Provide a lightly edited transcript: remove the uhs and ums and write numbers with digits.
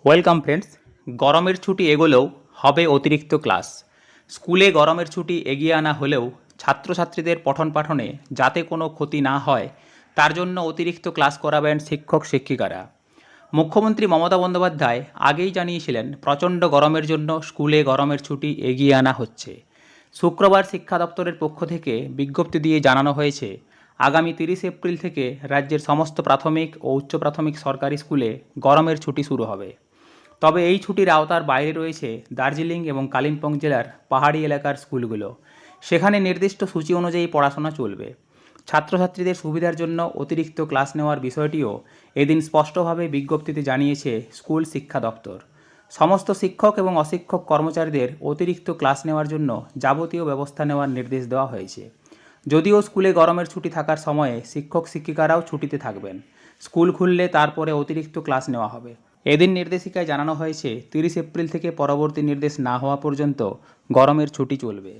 Welcome friends. গরমের ছুটি এগোলেও হবে অতিরিক্ত ক্লাস। স্কুলে গরমের ছুটি এগিয়ে আনা হলেও ছাত্রছাত্রীদের পঠন পাঠনে যাতে কোনো ক্ষতি না হয় তার জন্য অতিরিক্ত ক্লাস করাবেন শিক্ষক শিক্ষিকারা। মুখ্যমন্ত্রী মমতা বন্দ্যোপাধ্যায় আগেই জানিয়েছিলেন প্রচণ্ড গরমের জন্য স্কুলে গরমের ছুটি এগিয়ে আনা হচ্ছে। শুক্রবার শিক্ষা দপ্তরের পক্ষ থেকে বিজ্ঞপ্তি দিয়ে জানানো হয়েছে আগামী 30 এপ্রিল থেকে রাজ্যের সমস্ত প্রাথমিক ও উচ্চ প্রাথমিক সরকারি স্কুলে গরমের ছুটি শুরু হবে। তবে এই ছুটির আওতার বাইরে রয়েছে দার্জিলিং এবং কালিম্পং জেলার পাহাড়ি এলাকার স্কুলগুলো। সেখানে নির্দিষ্ট সূচি অনুযায়ী পড়াশোনা চলবে। ছাত্রছাত্রীদের সুবিধার জন্য অতিরিক্ত ক্লাস নেওয়ার বিষয়টিও এদিন স্পষ্টভাবে বিজ্ঞপ্তিতে জানিয়েছে স্কুল শিক্ষা দপ্তর। সমস্ত শিক্ষক এবং অশিক্ষক কর্মচারীদের অতিরিক্ত ক্লাস নেওয়ার জন্য যাবতীয় ব্যবস্থা নেওয়ার নির্দেশ দেওয়া হয়েছে। যদিও স্কুলে গরমের ছুটি থাকার সময়ে শিক্ষক শিক্ষিকারাও ছুটিতে থাকবেন। স্কুল খুললে তারপরে অতিরিক্ত ক্লাস নেওয়া হবে। এদিন নির্দেশিকায় জানানো হয়েছে 30 এপ্রিল থেকে পরবর্তী নির্দেশ না হওয়া পর্যন্ত গরমের ছুটি চলবে।